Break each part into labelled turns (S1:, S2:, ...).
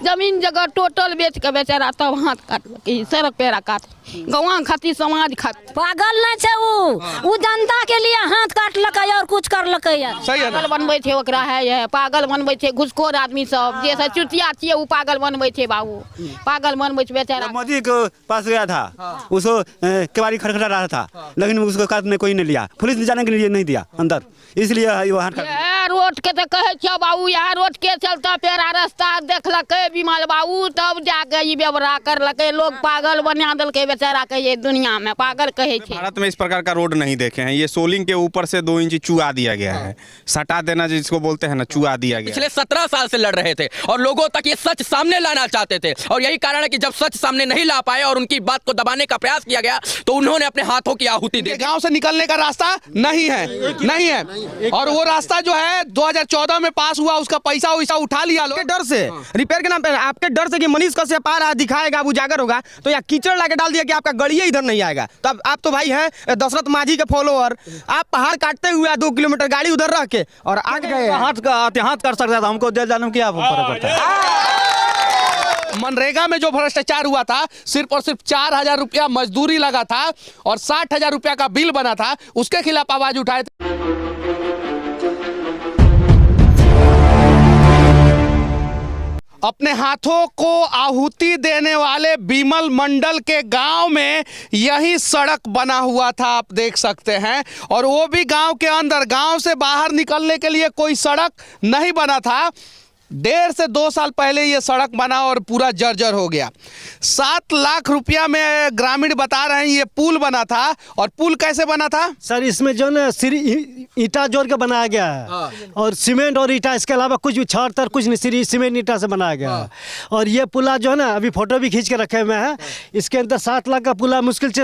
S1: जमीन जगह टोटल बेच के बेचारा तब हाथ काटलकै, सड़क पेरा काट गाँव खातिर समाज खातिर।
S2: पागल नहीं छे वो जनता के लिए हाथ काटलकै और कुछ करलकै।
S1: पागल बनबै छे ओकरा है पागल बनबै छे घुसखोर आदमी सब जैसे चुतिया छिए वो पागल बनबै छे बाबू, पागल बनबै छे बेचारा।
S3: मोदी के पास गया था, उसको केवाड़ी खटखटा रहा था, लेकिन उसको काट ने कोई नहीं लिया, पुलिस ने जाने के लिए नहीं दिया अंदर, इसलिए
S1: रोड के तो कहे छो बाबू, यहाँ रोड के चलता पेरा रास्ता देखलकै विमल बाबू तब जाके ई व्यवहार करलकै। लोग पागल बना देलकै बेचारा के, ये दुनिया में पागल कहे छे।
S4: भारत में इस प्रकार का रोड नहीं देखे हैं। ये सोलिंग के ऊपर से 2 इंच चुआ दिया गया है, सटा देना जिसको बोलते हैं ना, चुआ दिया गया।
S5: पिछले 17 साल से लड़ रहे थे और लोगों तक ये सच सामने लाना चाहते थे, और यही कारण है कि जब सच सामने नहीं ला पाए और उनकी बात को दबाने का प्रयास किया गया तो उन्होंने अपने हाथों की आहुति दी।
S6: गांव से निकलने का रास्ता नहीं है और वो रास्ता जो है 2014 में पास हुआ, उसका पैसा वैसा उठा लिया लोग।
S7: डर से रिपेयर के नाम पे, आपके डर से कि मनीष कश्यप आ रहा दिखाएगा, अब उजागर होगा तो या कीचड़ लाके डाल दिया कि आपका गड़िया इधर नहीं आएगा। तो अब आप तो भाई हैं दशरथ मांझी के फॉलोअर, आप पहाड़ काटते हुए 2 किलोमीटर गाड़ी उधर रख के और आगे गए।
S3: हाथ कर सकता था, हमको जेल जाने में क्या फर्क पड़ता है।
S6: मनरेगा में जो भ्रष्टाचार हुआ था, सिर्फ और सिर्फ 4000 रुपया मजदूरी लगा था और 60,000 रुपया का बिल बना था, उसके खिलाफ आवाज उठाए थे। अपने हाथों को आहुति देने वाले बिमल मंडल के गांव में यही सड़क बना हुआ था, आप देख सकते हैं, और वो भी गांव के अंदर। गांव से बाहर निकलने के लिए कोई सड़क नहीं बना था। 1.5 से 2 साल पहले ये सड़क बना और पूरा जर्जर हो गया। 7 लाख रुपया में ग्रामीण बता रहे हैं ये पुल बना था। और पुल कैसे बना था
S8: सर? इसमें जो ना ईटा जोड़ के बनाया गया है और सीमेंट और ईटा, इसके अलावा कुछ भी छड़ कुछ नहीं, सिर्फ सीमेंट ईटा से बनाया गया है। और ये पुला जो है ना, अभी फोटो भी खींच के रखे हुए हैं, इसके अंदर 7 लाख का पुला, मुश्किल से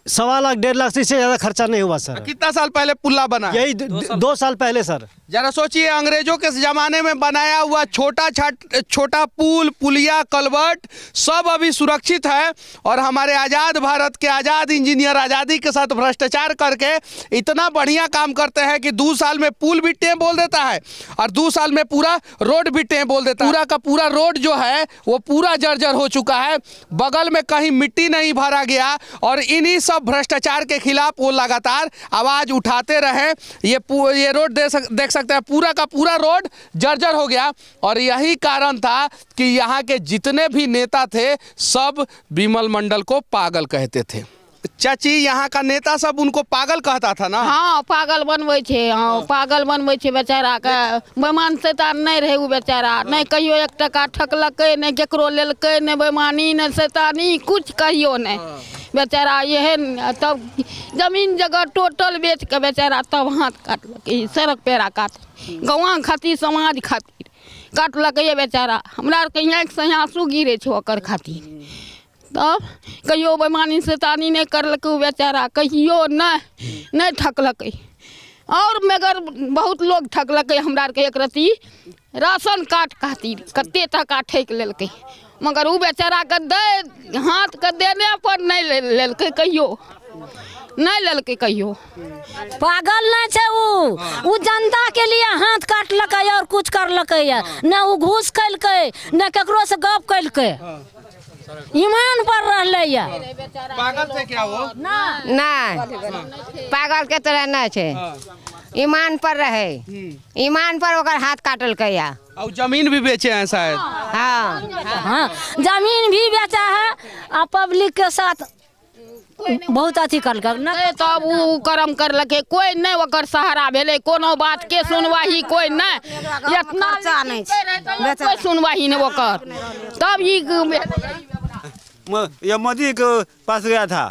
S8: 1.25 लाख 1.5 लाख से इससे ज़्यादा खर्चा नहीं हुआ सर।
S6: कितना साल पहले पुल्ला बना?
S8: यही 2 साल पहले सर।
S6: जरा सोचिए, अंग्रेजों के जमाने में बनाया हुआ छोटा पुल, पुलिया, कलवर्ट सब अभी सुरक्षित है। और हमारे आज़ाद भारत के आज़ाद इंजीनियर आज़ादी के साथ भ्रष्टाचार करके इतना बढ़िया काम करते हैं कि 2 साल में पुल भी टें बोल देता है और 2 साल में पूरा रोड भी टें बोल देता है। पूरा का पूरा रोड जो है वो पूरा जर्जर हो चुका है, बगल में कहीं मिट्टी नहीं भरा गया। और इन्हीं सब भ्रष्टाचार के खिलाफ वो लगातार आवाज़ उठाते रहे। ये रोड देख सकते हैं, पूरा का पूरा रोड जर्जर हो गया। और यही कारण था कि यहाँ के जितने भी नेता थे सब बिमल मंडल को पागल कहते थे। चाची, यहाँ का नेता सब उनको पागल कहता था ना?
S1: हाँ, पागल बनबै छे। हाँ, पागल बनबै छे बेचारा के। बेईमान शैतान नहीं रहे वो बेचारा, नहीं कहियो 1 टका ठकलकै, नहीं केकरो लेलकै, नहीं बेईमानी नहीं शैतानी कुछ कहियो नहीं बेचारा। यह तब जमीन जगह टोटल बेच के बेचारा तब हाथ काटलकै, सड़क पेरा काट गाँव खातिर समाज खातिर काटलकै बेचारा। हमरा आरके यहाँ से आंसू गिरे छो ओकर खातिर। तब कहियो बेईमानी शैतानी नहीं करलकै बेचारा, कहियो नहीं ठकलकै। और मगर बहुत लोग ठकलकै हमरा आरके। एक रत्ती राशन कार्ड खातिर कते टका ठक लेलकै, मगर वो बेचारा के दे हाथ के देने पर नहीं लेलकै, कहियो नहीं लेलकै कहियो।
S2: पागल नहीं छे वो जनता के लिए हाथ काटलकै और कुछ करलकै। न वो घूस कैलकै, न केकरो से गप कैलकै, ईमान पर रहलै।
S6: पागल थे क्या वो?
S9: नहीं, पागल के तरह नहीं छे, ईमान पर रहे, ईमान पर ओकर हाथ काटलकै।
S6: और जमीन भी बेचे हैं शायद।
S2: हाँ, जमीन भी बेचा है और पब्लिक के साथ बहुत अथी करलकै।
S1: तब वो कर्म करलकै, कोई नहीं ओकर सहारा भेलै, कोनो बात के सुनवाही कोई नहीं, इतना कोई सुनवाही नहीं ओकर। तब
S3: ये मोदी के पास गया था,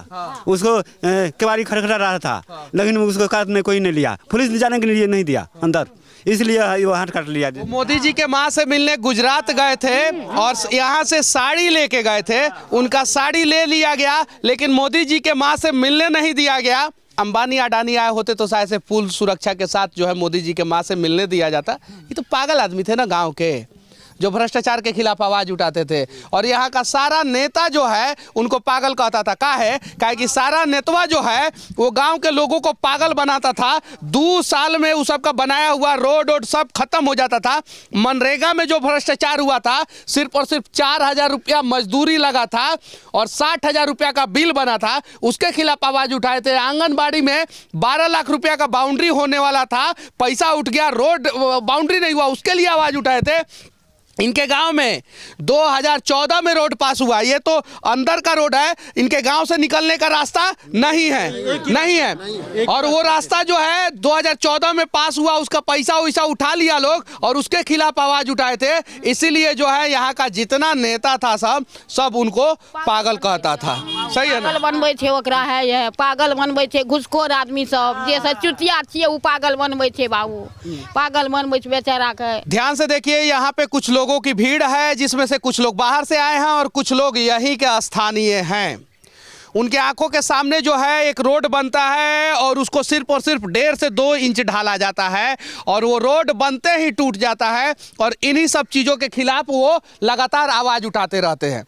S3: उसको केवाड़ी खटखटा रहा था, लेकिन उसको काट ने कोई नहीं लिया, पुलिस ने जाने के लिए नहीं दिया अंदर, इसलिए वो हाथ काट लिया।
S6: मोदी जी के माँ से मिलने गुजरात गए थे और यहाँ से साड़ी लेके गए थे, उनका साड़ी ले लिया गया, लेकिन मोदी जी के माँ से मिलने नहीं दिया गया। अंबानी अडानी आए होते तो शायद से फुल सुरक्षा के साथ जो है मोदी जी के माँ से मिलने दिया जाता। ये तो पागल आदमी थे ना गाँव के, जो भ्रष्टाचार के खिलाफ आवाज उठाते थे। और यहाँ का सारा नेता जो है उनको पागल कहता था। काहे कि सारा नेतवा जो है वो गांव के लोगों को पागल बनाता था। 2 साल में उस सबका बनाया हुआ रोड सब खत्म हो जाता था। मनरेगा में जो भ्रष्टाचार हुआ था सिर्फ और सिर्फ 4,000 रुपया मजदूरी लगा था और 60,000 रुपया का बिल बना था, उसके खिलाफ आवाज उठाए थे। आंगनबाड़ी में 12 लाख रुपया का बाउंड्री होने वाला था, पैसा उठ गया, रोड बाउंड्री नहीं हुआ, उसके लिए आवाज उठाए थे। इनके गांव में 2014 में रोड पास हुआ, ये तो अंदर का रोड है, इनके गांव से निकलने का रास्ता नहीं है। और वो रास्ता जो है 2014 में पास हुआ, उसका पैसा वैसा उठा लिया लोग और उसके खिलाफ आवाज उठाए थे। इसीलिए जो है यहाँ का जितना नेता था सब उनको पागल कहता था। सही है ना?
S1: पागल बनबै छै ओकरा है ये पागल बनबै छै घुसखोर आदमी सब, जैसे चुतिया छिए वो पागल बनबै छै बाबू, पागल बनबै छै बेचारा के।
S6: ध्यान से देखिए, यहाँ पे कुछ लोगों की भीड़ है जिसमें से कुछ लोग बाहर से आए हैं और कुछ लोग यहीं के स्थानीय हैं। उनके आंखों के सामने जो है एक रोड बनता है और उसको सिर्फ और सिर्फ 1.5 से 2 इंच ढाला जाता है और वो रोड बनते ही टूट जाता है। और इन्हीं सब चीज़ों के खिलाफ वो लगातार आवाज़ उठाते रहते हैं।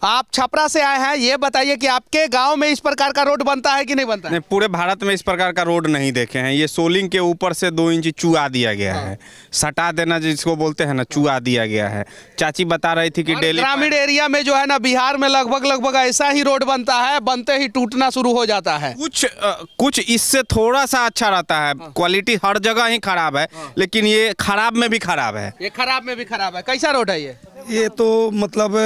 S6: आप छपरा से आए हैं, ये बताइए कि आपके गांव में इस प्रकार का रोड बनता है कि नहीं बनता है?
S4: नहीं, पूरे भारत में इस प्रकार का रोड नहीं देखे हैं। ये सोलिंग के ऊपर से 2 इंच चुआ दिया गया है, सटा देना जिसको बोलते हैं ना, चुआ दिया गया है। चाची बता रही थी कि डेली
S6: ग्रामीण एरिया में जो है ना, बिहार में लगभग ऐसा ही रोड बनता है, बनते ही टूटना शुरू हो जाता है।
S4: कुछ इससे थोड़ा सा अच्छा रहता है। क्वालिटी हर जगह ही खराब है, लेकिन ये खराब में भी खराब है।
S6: ये खराब में भी खराब है। कैसा रोड है ये?
S10: ये तो मतलब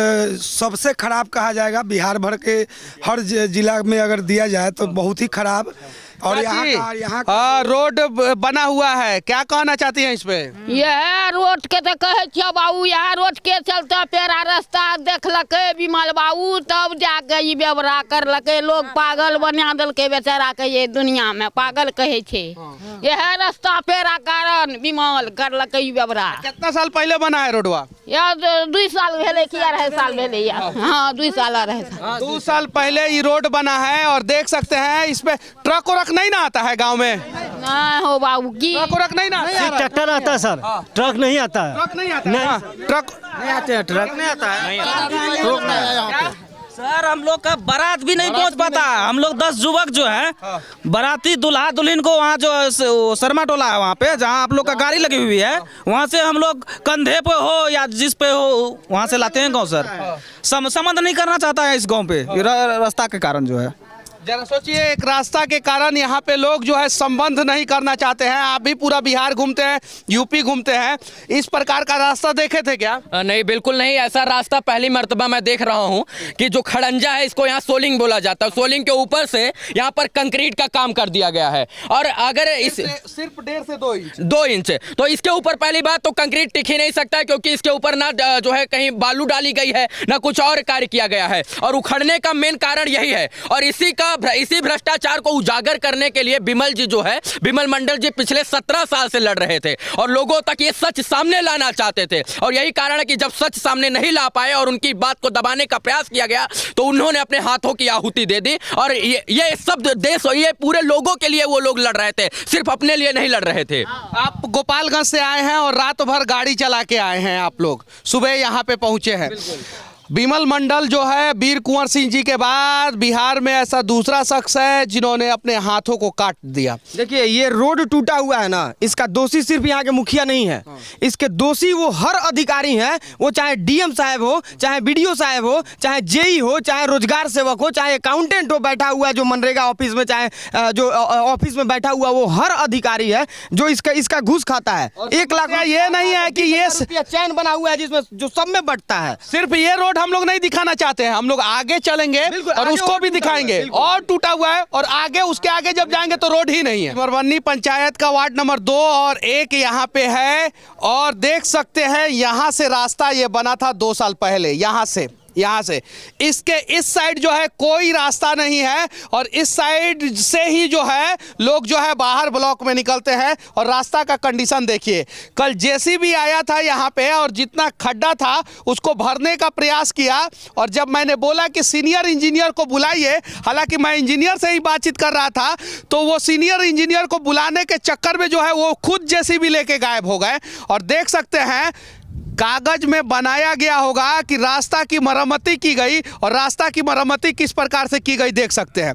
S10: सबसे खराब कहा जाएगा। बिहार भर के हर जिला में अगर दिया जाए तो बहुत ही खराब। और यहाँ
S6: रोड बना हुआ है, क्या कहना चाहती हैं इस पे?
S1: यह रोड के तो कहे छियो बाबू, यह रोड के चलते पेरा रास्ता देखलकै विमल बाबू, तब जाके ई व्यवहार करलकै। लोग पागल बना देलकै बेचारा के, ये दुनिया में पागल कहे छे। यह रास्ता पेरा कारण विमल करलकै ई व्यवहार।
S6: कितना साल पहले बना है रोडवा?
S1: या 2 साल भेले कि 2.5 साल भेले या? हाँ 2 साल रहे।
S6: 2 साल पहले ये रोड बना है और देख सकते हैं इस पे ट्रक उरक नहीं ना आता है गांव में।
S1: नहीं हो बाबू की
S6: ट्रक उरक नहीं ना आता।
S8: ट्रैक्टर आता है सर, ट्रक नहीं आता है।
S6: ट्रक नहीं आता है। ट्रक
S7: नहीं आते हैं, ट्रक नहीं आता है। सर हम लोग का बारात भी नहीं पहुंच पाता। हम लोग 10 युवक जो है बाराती दुल्हा दुल्हन को वहाँ जो शर्मा टोला है वहाँ पे जहाँ आप लोग का गाड़ी लगी हुई है, वहाँ से हम लोग कंधे पे हो या जिस पे हो वहाँ से लाते हैं गाँव। सर संबंध नहीं करना चाहता है इस गाँव पे रास्ता के कारण जो है।
S6: जरा सोचिए, एक रास्ता के कारण यहाँ पे लोग जो है संबंध नहीं करना चाहते हैं। आप भी पूरा बिहार घूमते हैं, यूपी घूमते हैं, इस प्रकार का रास्ता देखे थे क्या?
S5: नहीं, बिल्कुल नहीं। ऐसा रास्ता पहली मर्तबा मैं देख रहा हूँ कि जो खड़ंजा है इसको यहाँ सोलिंग बोला जाता है। सोलिंग के ऊपर से यहाँ पर कंक्रीट का काम कर दिया गया है और अगर इस
S6: सिर्फ 1.5 से 2 इंच
S5: 2 इंच तो इसके ऊपर पहली बात तो कंक्रीट टिक ही नहीं सकता है, क्योंकि इसके ऊपर ना जो है कहीं बालू डाली गई है ना कुछ और कार्य किया गया है। और उखड़ने का मेन कारण यही है। और इसी भ्रष्टाचार को उजागर करने के लिए विमल जी जो है, विमल मंडल जी पिछले 17 साल से लड़ रहे थे और लोगों तक ये सच सामने लाना चाहते थे। और यही कारण है कि जब सच सामने नहीं ला पाए और उनकी बात को दबाने का प्रयास किया गया तो उन्होंने अपने हाथों की आहुति दे दी। और ये सब देश, ये पूरे लोगों के लिए वो लोग लड़ रहे थे, सिर्फ अपने लिए नहीं लड़ रहे थे।
S6: आप गोपालगंज से आए हैं और रात भर गाड़ी चला के आए हैं। आप लोग सुबह यहाँ पे पहुंचे हैं। विमल मंडल जो है वीर कुंवर सिंह जी के बाद बिहार में ऐसा दूसरा शख्स है जिन्होंने अपने हाथों को काट दिया।
S7: देखिए ये रोड टूटा हुआ है ना, इसका दोषी सिर्फ यहाँ के मुखिया नहीं है, इसके दोषी वो हर अधिकारी हैं। वो चाहे डीएम साहब हो, चाहे बीडीओ साहब हो, चाहे जेई हो, चाहे रोजगार सेवक हो, चाहे अकाउंटेंट हो बैठा हुआ है जो मनरेगा ऑफिस में, चाहे जो ऑफिस में बैठा हुआ, वो हर अधिकारी है जो इसका घूस खाता है। 1 लाख
S6: ये नहीं है कि ये
S7: चैन बना हुआ है जिसमें जो सब में बटता है।
S6: सिर्फ ये रोड हम लोग नहीं दिखाना चाहते हैं, हम लोग आगे चलेंगे और उसको भी दिखाएंगे। और टूटा हुआ है और आगे, उसके आगे जब जाएंगे तो रोड ही नहीं है। मरवन्नी पंचायत का वार्ड नंबर 2 और 1 यहाँ पे है और देख सकते हैं यहाँ से रास्ता ये बना था 2 साल पहले। यहाँ से इसके इस साइड जो है कोई रास्ता नहीं है और इस साइड से ही जो है लोग जो है बाहर ब्लॉक में निकलते हैं। और रास्ता का कंडीशन देखिए, कल जेसीबी आया था यहाँ पे और जितना खड्डा था उसको भरने का प्रयास किया। और जब मैंने बोला कि सीनियर इंजीनियर को बुलाइए, हालांकि मैं इंजीनियर से ही बातचीत कर रहा था, तो वो सीनियर इंजीनियर को बुलाने के चक्कर में जो है वो खुद जेसीबी लेके गायब हो गए। और देख सकते हैं कागज में बनाया गया होगा कि रास्ता की मरम्मती की गई, और रास्ता की मरम्मती किस प्रकार से की गई देख सकते हैं।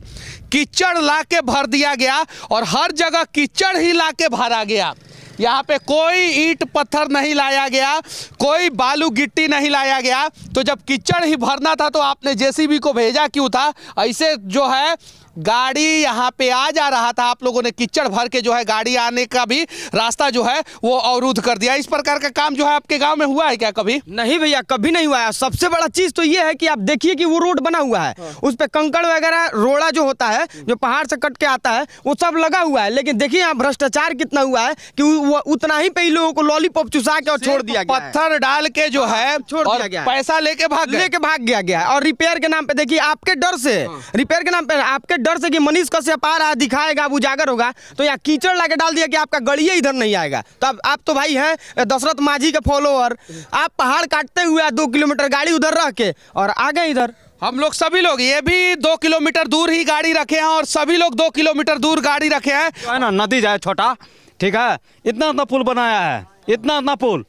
S6: कीचड़ ला के भर दिया गया और हर जगह कीचड़ ही ला के भरा गया। यहाँ पे कोई ईंट पत्थर नहीं लाया गया, कोई बालू गिट्टी नहीं लाया गया। तो जब कीचड़ ही भरना था तो आपने जेसीबी को भेजा क्यों था? ऐसे जो है गाड़ी यहाँ पे आ जा रहा था, आप लोगों ने कीचड़ भर के जो है गाड़ी आने का भी रास्ता जो है वो अवरुद्ध कर दिया। इस प्रकार का काम जो है आपके गांव में हुआ है क्या कभी?
S7: नहीं भैया, कभी नहीं हुआ है। सबसे बड़ा चीज तो ये है कि आप देखिए कि वो रोड बना हुआ है, उस पे कंकड़ वगैरह रोड़ा जो होता है, जो पहाड़ से कट के आता है, वो सब लगा हुआ है। लेकिन देखिए यहाँ भ्रष्टाचार कितना हुआ है कि वो उतना ही पे ही लोगों को लॉलीपॉप चुसा के और छोड़ दिया गया,
S6: पत्थर डाल के जो है
S7: छोड़ दिया गया,
S6: पैसा लेके भाग
S7: गया। और रिपेयर के नाम पे देखिए, आपके डर से, रिपेयर के नाम पे आपके डर से कि मनीष कश्यप आ रहा दिखाएगा, अब उजागर होगा, तो यहाँ कीचड़ लाके डाल दिया कि आपका गड़िया इधर नहीं आएगा। तो अब आप तो भाई हैं दशरथ माझी के फॉलोअर, आप पहाड़ काटते हुए 2 किलोमीटर गाड़ी उधर रख के और आ गए इधर।
S6: हम लोग सभी लोग ये भी 2 किलोमीटर दूर ही गाड़ी रखे हैं, और सभी लोग 2 किलोमीटर दूर गाड़ी रखे हैं।
S11: है ना, नदी जाए छोटा, ठीक है, इतना पुल बनाया है, इतना पुल,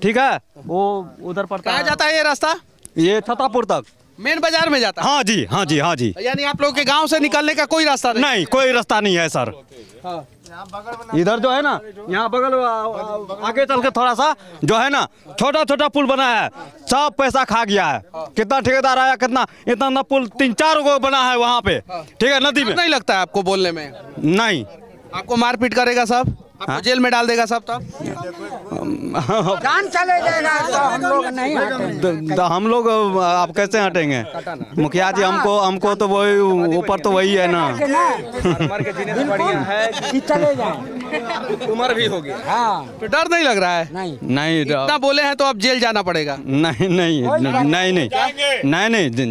S11: ठीक है, वो उधर पड़ता
S6: कहाँ जाता है ये रास्ता?
S11: ये छतापुर तक,
S6: मेन बाजार में जाता है।
S11: हाँ जी, हाँ जी, हाँ जी।
S6: यानी आप लोग के गांव से निकलने का कोई रास्ता
S11: नहीं, कोई रास्ता नहीं है सर। इधर जो है ना, यहाँ बगल आगे चल के थोड़ा सा जो है ना छोटा पुल बनाया है, सब पैसा खा गया है। कितना ठेकेदार आया, कितना इतना पुल 3-4 गो बना है वहाँ पे, ठीक है, नदी में।
S6: नहीं लगता है आपको बोलने में?
S11: नहीं,
S6: आपको मारपीट करेगा सब, आपको जेल में डाल देगा सब, तब
S12: जान चले जाएगा तो हम लोग नहीं हटेंगे।
S11: तो हम लोग आप कैसे हटेंगे? मुखिया जी हमको तो वही ऊपर तो वही है ना,
S12: चले जाए,
S6: उम्र भी होगी।
S12: हाँ,
S6: तो डर नहीं लग रहा है?
S11: नहीं
S6: इतना बोले हैं तो अब जेल जाना पड़ेगा।
S11: नहीं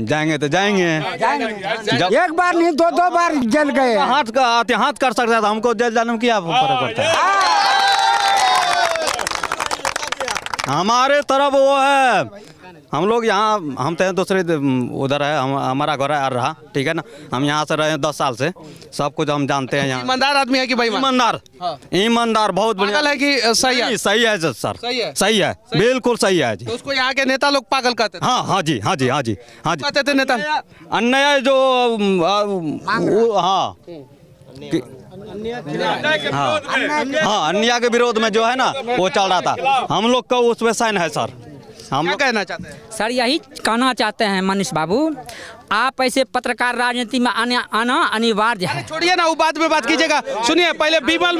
S11: जाएंगे तो जाएंगे।
S12: एक बार नहीं 2 बार जेल गए।
S11: हाथ कर सकता था, हमको जेल जाने में क्या फर्क पड़ता है? हमारे तरफ वो है, हम लोग यहाँ, हम तो दूसरे उधर है, हमारा घर है रहा, ठीक है ना, हम यहाँ से रहे 10 साल से, सब कुछ हम जानते हैं। यहाँ
S6: ईमानदार आदमी है कि भाई?
S11: ईमानदार बहुत बढ़िया
S6: है कि सही है?
S11: सही है सर, सही है, बिल्कुल सही है जी।
S6: तो उसको यहाँ के नेता लोग पागल कहते थे?
S11: हाँ जी,
S6: कहते थे नेता
S11: अन्याय जो, हाँ अन्याय के विरोध में जो है ना वो चल रहा था, हम लोग का उस पे साइन है सर। हम
S6: क्या कहना चाहते हैं
S13: सर? यही कहना चाहते हैं मनीष बाबू, आप ऐसे पत्रकार राजनीति में आना अनिवार्य है।
S6: छोड़िए ना, वो बात में बात कीजिएगा। सुनिए पहले बिमल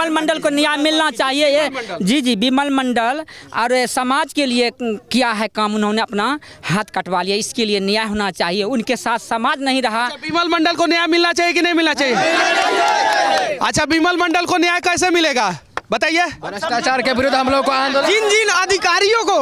S6: मंडल
S13: को न्याय मिलना चाहिए। ये जी बिमल मंडल और समाज के लिए किया है काम, उन्होंने अपना हाथ कटवा लिया, इसके लिए न्याय होना चाहिए। उनके साथ समाज नहीं रहा।
S6: बिमल मंडल को न्याय मिलना चाहिए कि नहीं मिलना चाहिए? अच्छा, बिमल मंडल को न्याय कैसे मिलेगा बताइए?
S7: भ्रष्टाचार के विरुद्ध हम लोग को आंदोलन, जिन अधिकारियों को,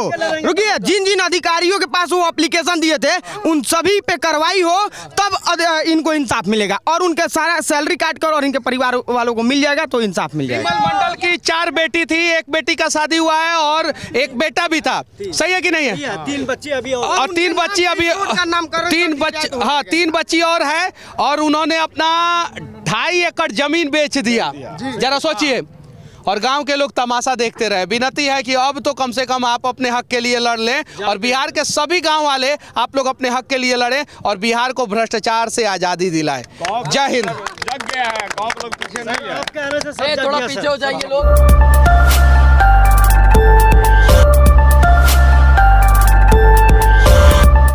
S7: रुकिए, जिन अधिकारियों के पास वो एप्लीकेशन दिए थे उन सभी पे कार्रवाई हो, तब इनको इंसाफ मिलेगा, और उनके सारा सैलरी काट कर और इनके परिवार वालों को मिल जाएगा तो इंसाफ मिल जाएगा।
S6: बिमल मंडल की 4 बेटी थी, एक बेटी का शादी हुआ है और एक बेटा भी था, सही है कि नहीं है?
S8: 3 बच्चे अभी,
S6: और 3 बच्ची अभी, 3 बच्ची और है, और उन्होंने अपना 2.5 एकड़ जमीन बेच दिया। जरा सोचिए, और गांव के लोग तमाशा देखते रहे। विनती है कि अब तो कम से कम आप अपने हक के लिए लड़ लें, और बिहार के सभी गांव वाले आप लोग अपने हक के लिए लड़ें और बिहार को भ्रष्टाचार से आज़ादी दिलाएं। जय हिंद।
S5: थोड़ा पीछे हो जाइए लोग।